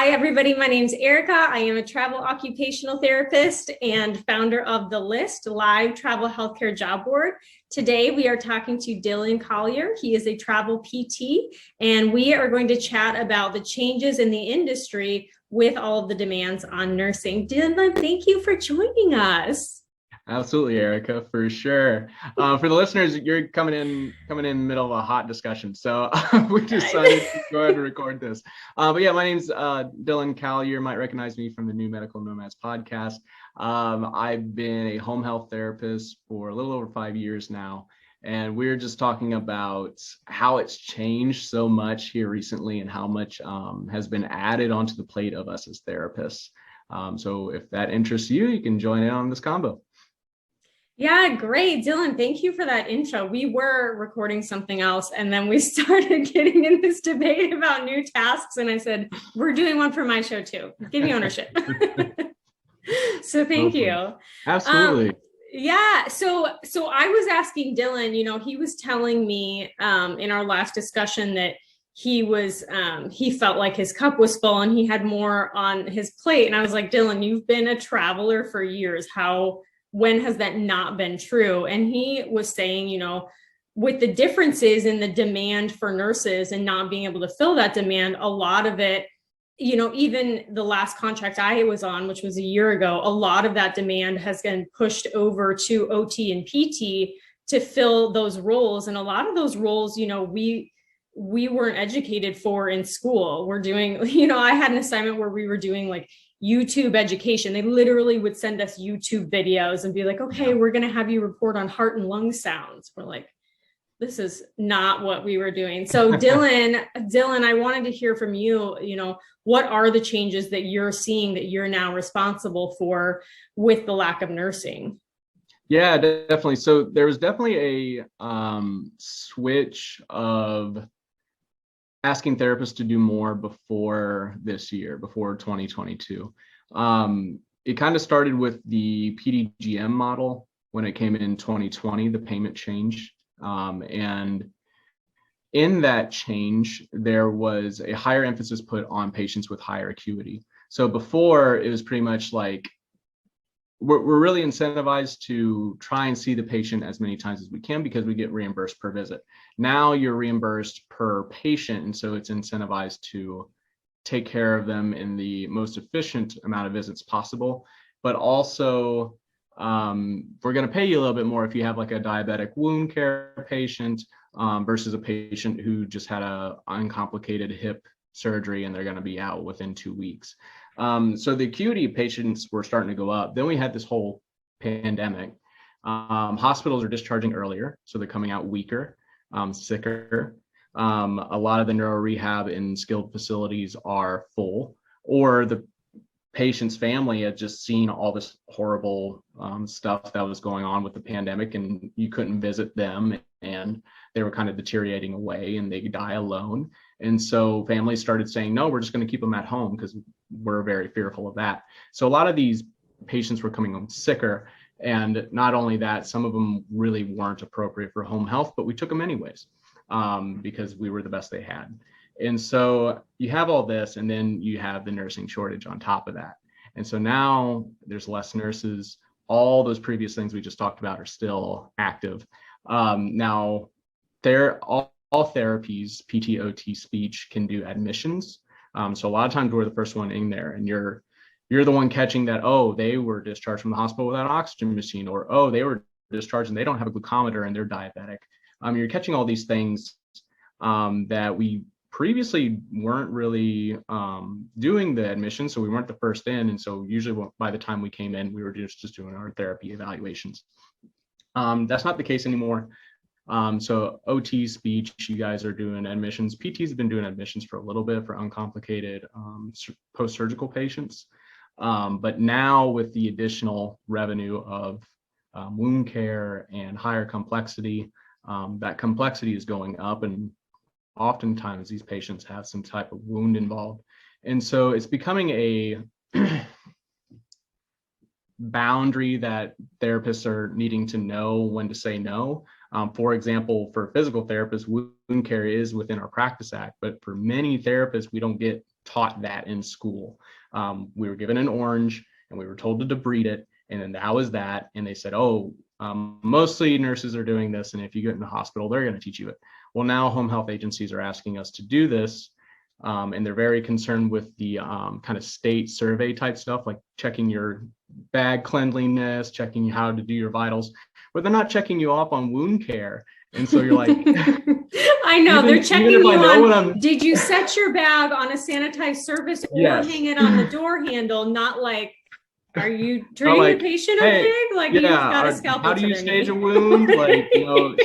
Hi, everybody. My name is Erica. I am a travel occupational therapist and founder of The List Live Travel Healthcare Job Board. Today, we are talking to Dylan Collier. He is a travel PT, and we are going to chat about the changes in the industry with all of the demands on nursing. Dylan, thank you for joining us. Absolutely, Erica, for sure. For the listeners, you're coming in the middle of a hot discussion, so we decided to go ahead and record this. But yeah, my name's Dylan Collier. You might recognize me from the New Medical Nomads podcast. I've been a home health therapist for a little over 5 years now, and we're just talking about how it's changed so much here recently and how much has been added onto the plate of us as therapists. So if that interests you, you can join in on this combo. Yeah, great. Dylan, thank you for that intro. We were recording something else, and then we started getting in this debate about new tasks. And I said, we're doing one for my show too. Give me ownership. So thank you. Absolutely. Yeah. So I was asking Dylan, he was telling me in our last discussion that he felt like his cup was full and he had more on his plate. And I was like, Dylan, you've been a traveler for years. When has that not been true? And he was saying, with the differences in the demand for nurses and not being able to fill that demand, a lot of it, even the last contract I was on, which was a year ago, a lot of that demand has been pushed over to OT and PT to fill those roles. And a lot of those roles, we weren't educated for in school. We're doing, I had an assignment where we were doing like YouTube education. They literally would send us YouTube videos and be like, okay, we're going to have you report on heart and lung sounds. We're like, this is not what we were doing. So Dylan, I wanted to hear from you, what are the changes that you're seeing that you're now responsible for with the lack of nursing? Yeah, definitely. So there was definitely a switch of asking therapists to do more before this year, before 2022. It kind of started with the PDGM model when it came in 2020, the payment change. And in that change, there was a higher emphasis put on patients with higher acuity. So before, it was pretty much like, we're really incentivized to try and see the patient as many times as we can because we get reimbursed per visit. Now you're reimbursed per patient, and so it's incentivized to take care of them in the most efficient amount of visits possible. But also, we're going to pay you a little bit more if you have like a diabetic wound care patient versus a patient who just had a uncomplicated hip surgery and they're going to be out within 2 weeks. So the acuity of patients were starting to go up. Then we had this whole pandemic. Hospitals are discharging earlier, so they're coming out weaker, sicker. A lot of the neuro rehab and skilled facilities are full, or the patient's family had just seen all this horrible stuff that was going on with the pandemic, and you couldn't visit them, and they were kind of deteriorating away and they die alone. And so families started saying, no, we're just going to keep them at home because we're very fearful of that. So a lot of these patients were coming home sicker. And not only that, some of them really weren't appropriate for home health, but we took them anyways because we were the best they had. And so you have all this, and then you have the nursing shortage on top of that. And so now there's less nurses. All those previous things we just talked about are still active. Now, all therapies, PT, OT, speech, can do admissions. So a lot of times we're the first one in there, and you're the one catching that, oh, they were discharged from the hospital without an oxygen machine, or oh, they were discharged and they don't have a glucometer and they're diabetic. You're catching all these things that we previously weren't really doing the admission, so we weren't the first in, and so usually by the time we came in, we were just doing our therapy evaluations. That's not the case anymore. So OT, speech, you guys are doing admissions. PTs have been doing admissions for a little bit for uncomplicated post-surgical patients. But now with the additional revenue of wound care and higher complexity, that complexity is going up, and oftentimes these patients have some type of wound involved. And so it's becoming a boundary that therapists are needing to know when to say no. For example, for physical therapists, wound care is within our Practice Act, but for many therapists, we don't get taught that in school. We were given an orange and we were told to debride it, and then that was that. And they said, oh, mostly nurses are doing this, and if you get in the hospital, they're going to teach you it. Well, now home health agencies are asking us to do this, and they're very concerned with the kind of state survey type stuff, like checking your bag cleanliness, checking how to do your vitals, but they're not checking you off on wound care. And so you're like, I know even, they're checking you on. I'm... Did you set your bag on a sanitized surface or Yes. hang it on the door handle? Not like, are you treating like, the patient hey, okay? Like, you've got a scalpel. How do you stage a wound? Like,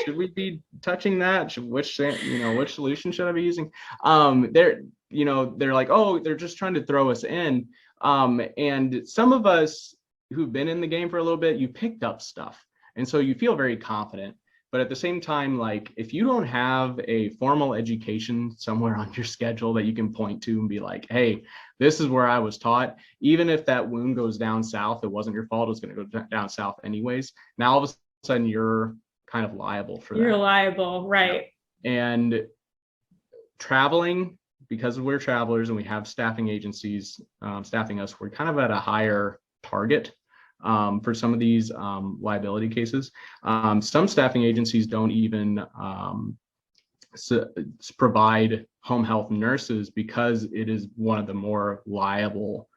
should we be touching that? Which solution should I be using? They're like, oh, they're just trying to throw us in. And some of us who've been in the game for a little bit, you picked up stuff, and so you feel very confident. But at the same time, like, if you don't have a formal education somewhere on your schedule that you can point to and be like, hey, this is where I was taught, even if that wound goes down south, it wasn't your fault, it was going to go down south anyways. Now, all of a sudden, you're kind of liable for that. You're liable, right. And traveling, because we're travelers and we have staffing agencies staffing us, we're kind of at a higher target for some of these liability cases. Some staffing agencies don't even provide home health nurses because it is one of the more liable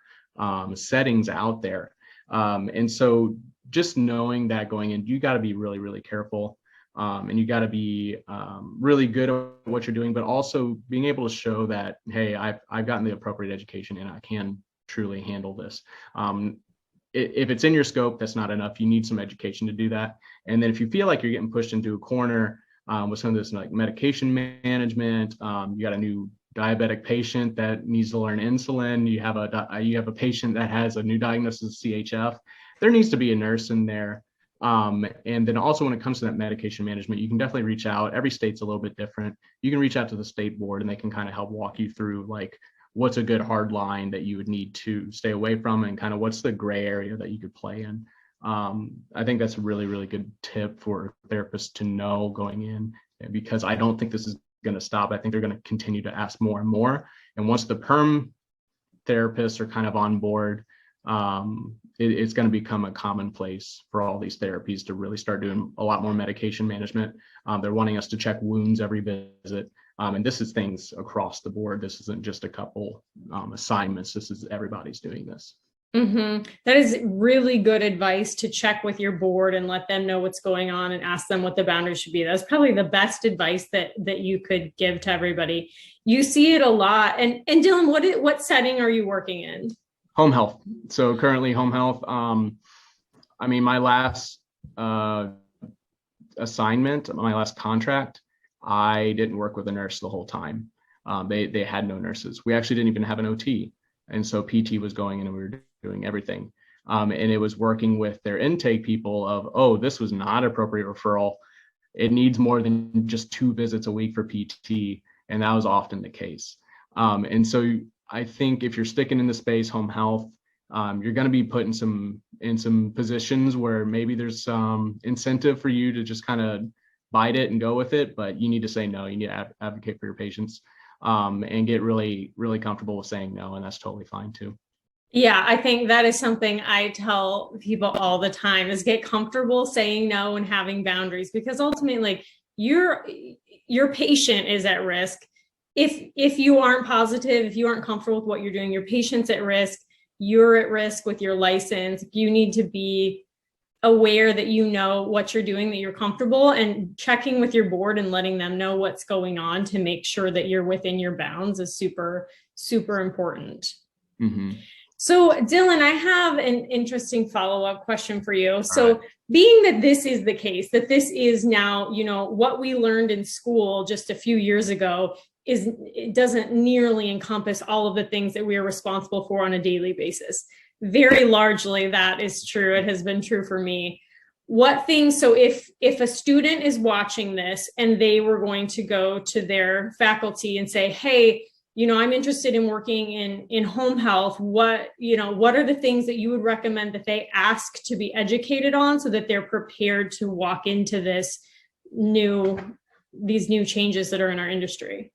settings out there. And so just knowing that going in, you got to be really, really careful. And you got to be really good at what you're doing, but also being able to show that, hey, I've gotten the appropriate education and I can truly handle this. If it's in your scope, that's not enough. You need some education to do that. And then if you feel like you're getting pushed into a corner with some of this like medication management, you got a new diabetic patient that needs to learn insulin, you have a patient that has a new diagnosis of CHF, there needs to be a nurse in there. And then also when it comes to that medication management, you can definitely reach out. Every state's a little bit different. You can reach out to the state board and they can kind of help walk you through like what's a good hard line that you would need to stay away from and kind of what's the gray area that you could play in. I think that's a really, really good tip for therapists to know going in, because I don't think this is going to stop. I think they're going to continue to ask more and more. And once the perm therapists are kind of on board, it's going to become a commonplace for all these therapies to really start doing a lot more medication management. They're wanting us to check wounds every visit. And this is things across the board. This isn't just a couple assignments. This is everybody's doing this. Mm-hmm. That is really good advice, to check with your board and let them know what's going on and ask them what the boundaries should be. That's probably the best advice that you could give to everybody. You see it a lot. And Dylan, what setting are you working in? Home health. So currently home health. I mean, my last assignment, my last contract, I didn't work with a nurse the whole time. They had no nurses. We actually didn't even have an OT. And so PT was going in and we were doing everything. And it was working with their intake people of, oh, this was not appropriate referral. It needs more than just 2 visits a week for PT. And that was often the case. And so I think if you're sticking in the space, home health, you're going to be put in some positions where maybe there's some incentive for you to just kind of bite it and go with it, but you need to say no. You need to advocate for your patients and get really, really comfortable with saying no, and that's totally fine too. Yeah, I think that is something I tell people all the time, is get comfortable saying no and having boundaries, because ultimately your patient is at risk. If you aren't positive, if you aren't comfortable with what you're doing, your patient's at risk, you're at risk with your license. You need to be aware that you know what you're doing, that you're comfortable, and checking with your board and letting them know what's going on to make sure that you're within your bounds is super, super important. Mm-hmm. So Dylan, I have an interesting follow-up question for you. So being that this is the case, that this is now, what we learned in school just a few years ago it doesn't nearly encompass all of the things that we are responsible for on a daily basis. Very largely that is true. It has been true for me. What things, so if a student is watching this and they were going to go to their faculty and say, hey, I'm interested in working in home health, what are the things that you would recommend that they ask to be educated on so that they're prepared to walk into these new changes that are in our industry?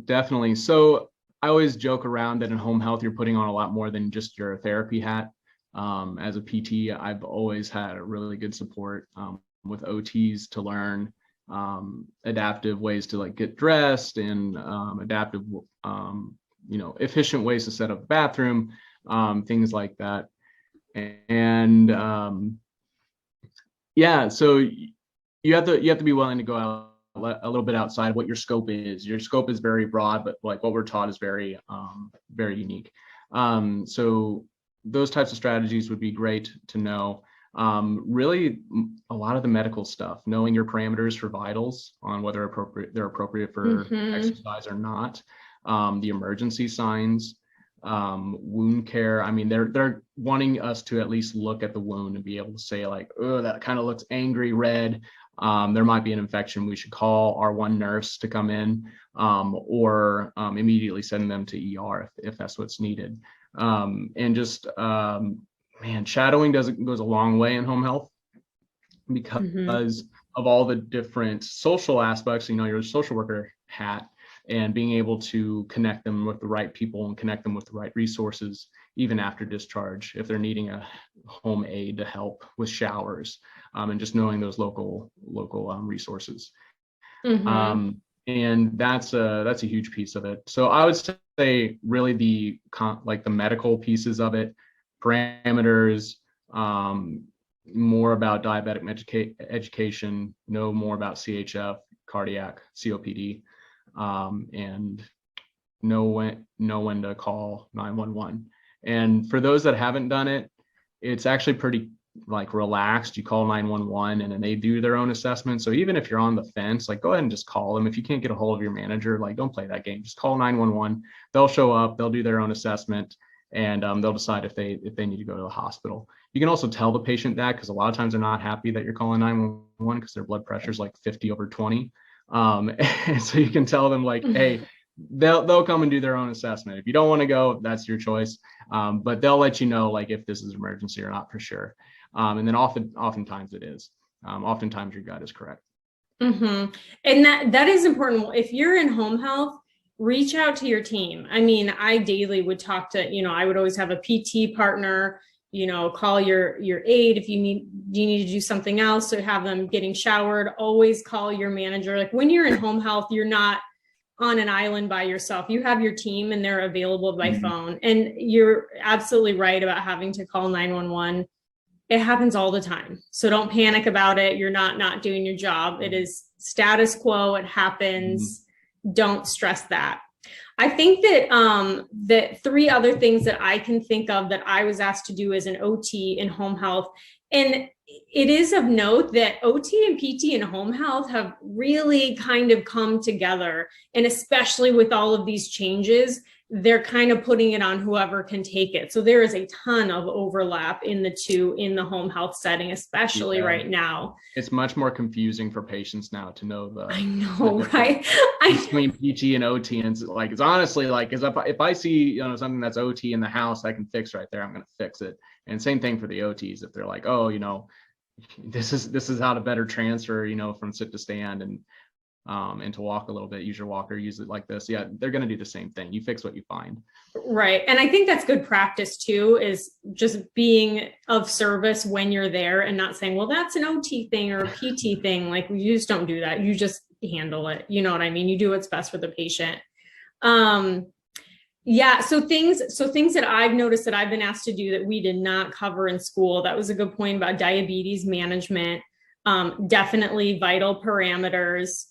Definitely. So I always joke around that in home health, you're putting on a lot more than just your therapy hat. As a PT, I've always had a really good support with OTs to learn adaptive ways to like get dressed and adaptive, efficient ways to set up a bathroom, things like that. And yeah, so you have to be willing to go out a little bit outside of what your scope is. Your scope is very broad, but like what we're taught is very unique. So those types of strategies would be great to know. Really, a lot of the medical stuff, knowing your parameters for vitals on whether they're appropriate for exercise or not, the emergency signs, wound care. I mean, they're wanting us to at least look at the wound and be able to say like, oh, that kind of looks angry red. There might be an infection. We should call our one nurse to come in, or immediately send them to ER if that's what's needed. And just man, shadowing goes a long way in home health because of all the different social aspects. You're a social worker hat, and being able to connect them with the right people and connect them with the right resources, even after discharge, if they're needing a home aide to help with showers, and just knowing those local resources. And that's a huge piece of it. So I would say really the medical pieces of it, parameters, more about diabetic education, know more about CHF, cardiac, COPD, and know when to call 911. And for those that haven't done it, it's actually pretty like relaxed. You call 911 and then they do their own assessment. So even if you're on the fence, like go ahead and just call them. If you can't get a hold of your manager, like don't play that game. Just call 911. They'll show up, they'll do their own assessment, and they'll decide if they need to go to the hospital. You can also tell the patient that, because a lot of times they're not happy that you're calling 911 because their blood pressure is like 50/20. And so you can tell them like, hey, they'll come and do their own assessment. If you don't want to go, that's your choice. But they'll let you know like if this is an emergency or not for sure. And then oftentimes it is. Oftentimes your gut is correct. And that is important. If you're in home health, reach out to your team. I mean, I daily would talk to, I would always have a PT partner, call your aide if you need to do something else, or have them getting showered. Always call your manager. Like when you're in home health, you're not on an island by yourself. You have your team and they're available by phone. And you're absolutely right about having to call 911. It happens all the time. So don't panic about it. You're not doing your job. It is status quo. It happens. Don't stress that. I think that that three other things that I can think of that I was asked to do as an OT in home health. And it is of note that OT and PT in home health have really kind of come together. And especially with all of these changes, they're kind of putting it on whoever can take it. So there is a ton of overlap in the two in the home health setting, especially right now. It's much more confusing for patients now to know I know, right? Between PT and OT, and it's honestly like, if I see something that's OT in the house I can fix right there, I'm going to fix it. And same thing for the OTs. If they're like, oh, this is how to better transfer, from sit to stand and to walk a little bit, use your walker, use it like this. Yeah, they're going to do the same thing. You fix what you find. Right. And I think that's good practice too, is just being of service when you're there and not saying, well, that's an OT thing or a PT thing. Like you just don't do that. You just handle it. You know what I mean? You do what's best for the patient. Yeah. So things that I've noticed that I've been asked to do that we did not cover in school. That was a good point about diabetes management. Definitely vital parameters.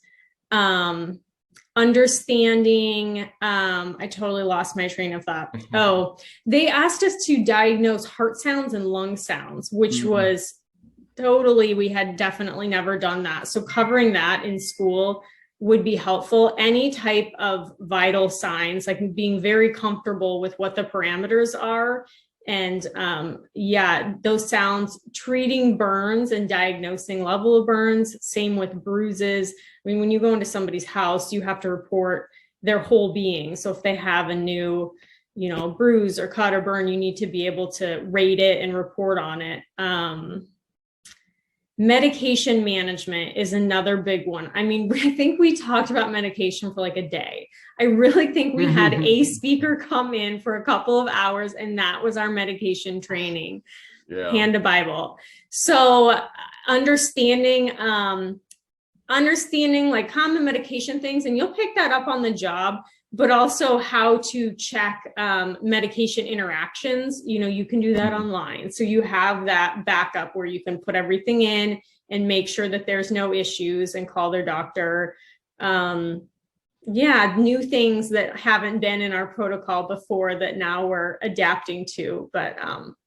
Understanding, I totally lost my train of thought. Oh, they asked us to diagnose heart sounds and lung sounds, which was totally, we had definitely never done that. So covering that in school would be helpful. Any type of vital signs, like being very comfortable with what the parameters are. And those sounds, treating burns and diagnosing level of burns, same with bruises. I mean, when you go into somebody's house, you have to report their whole being. So if they have a new, bruise or cut or burn, you need to be able to rate it and report on it. Medication management is another big one. I mean, I think we talked about medication for like a day. I really think we had a speaker come in for a couple of hours, and that was our medication training. Yeah. Hand a Bible. So understanding like common medication things, and you'll pick that up on the job, but also how to check medication interactions. You can do that online. So you have that backup where you can put everything in and make sure that there's no issues and call their doctor. New things that haven't been in our protocol before that now we're adapting to, but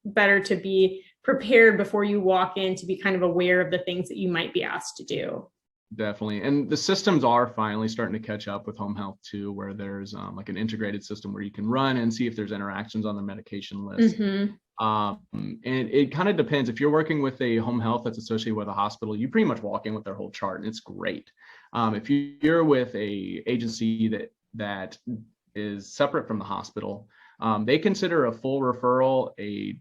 better to be prepared before you walk in, to be kind of aware of the things that you might be asked to do. Definitely. And the systems are finally starting to catch up with home health too, where there's like an integrated system where you can run and see if there's interactions on the medication list. And it kind of depends. If you're working with a home health that's associated with a hospital, you pretty much walk in with their whole chart, and it's great. If you're with a agency that is separate from the hospital, they consider a full referral a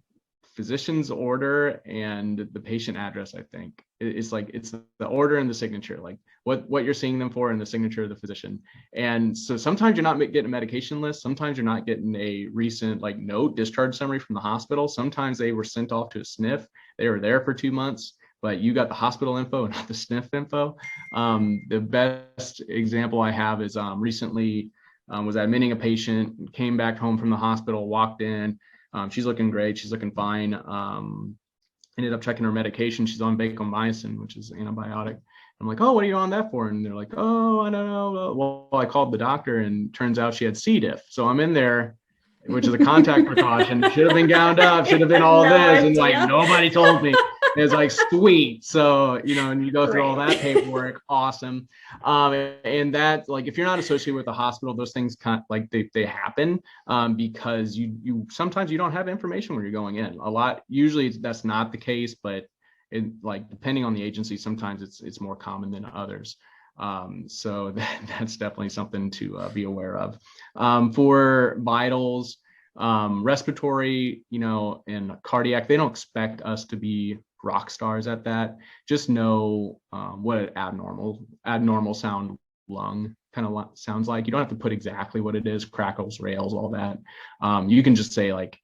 physician's order and the patient address. I think it's the order and the signature, like what you're seeing them for, and the signature of the physician. And so sometimes you're not getting a medication list. Sometimes you're not getting a recent like note discharge summary from the hospital. Sometimes they were sent off to a SNF. They were there for 2 months, but you got the hospital info and not the SNF info. The best example I have is recently was admitting a patient, came back home from the hospital, walked in. She's looking great. She's looking fine. Ended up checking her medication. She's on vancomycin, which is an antibiotic. I'm like, oh, what are you on that for? And they're like, oh, I don't know. Well, I called the doctor, and turns out she had C. diff. So I'm in there, which is a contact precaution. Should have been gowned up. Should have been all this. And like, nobody told me. It's like, sweet. So, and you go through all that paperwork. Awesome. And that, like, if you're not associated with the hospital, those things kind of like they happen because you sometimes you don't have information when you're going in. Usually that's not the case, but like depending on the agency, sometimes it's more common than others. So that's definitely something to be aware of. For vitals, respiratory, and cardiac, they don't expect us to be rock stars at that. Just know what an abnormal sound lung kind of sounds like. You don't have to put exactly what it is, crackles, rails, all that. You can just say like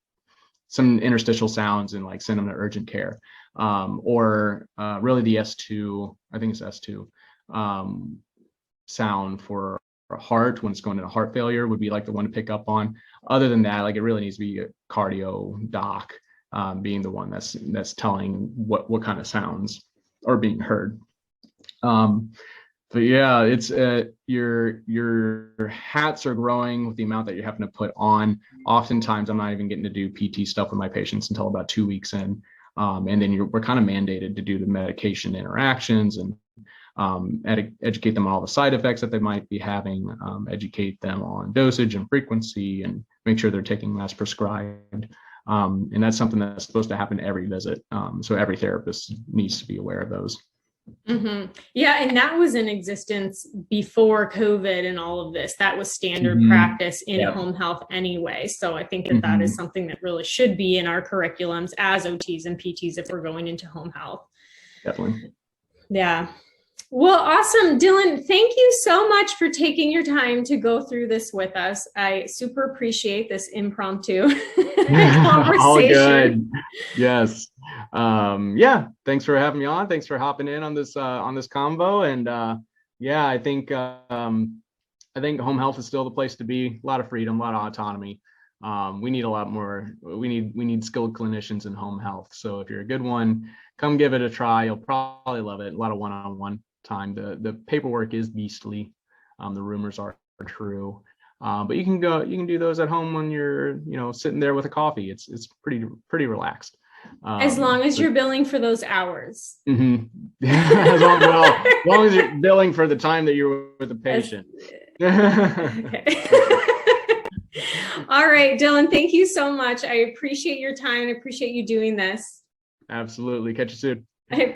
some interstitial sounds and like send them to urgent care. Or really the S2, I think it's S2, sound for a heart when it's going into heart failure would be like the one to pick up on. Other than that, like it really needs to be a cardio doc being the one that's telling what kind of sounds are being heard. But yeah, it's your hats are growing with the amount that you're having to put on. Oftentimes, I'm not even getting to do PT stuff with my patients until about 2 weeks in, and then we're kind of mandated to do the medication interactions and educate them on all the side effects that they might be having, educate them on dosage and frequency, and make sure they're taking as prescribed. And that's something that's supposed to happen every visit. So every therapist needs to be aware of those. Mm-hmm. Yeah, and that was in existence before COVID and all of this. That was standard practice in home health anyway. So I think that is something that really should be in our curriculums as OTs and PTs if we're going into home health. Definitely. Yeah. Well, awesome. Dylan, thank you so much for taking your time to go through this with us. I super appreciate this impromptu conversation. All good. Yes. Thanks for having me on. Thanks for hopping in on this convo. And I think home health is still the place to be. A lot of freedom, a lot of autonomy. We need a lot more. We need skilled clinicians in home health. So if you're a good one, come give it a try. You'll probably love it. A lot of one-on-one time. The paperwork is beastly. The rumors are true. But you can do those at home when you're, sitting there with a coffee. It's pretty relaxed. As long as you're billing for those hours. Mm-hmm. as long as you're billing for the time that you're with the patient. All right, Dylan, thank you so much. I appreciate your time and appreciate you doing this. Absolutely. Catch you soon.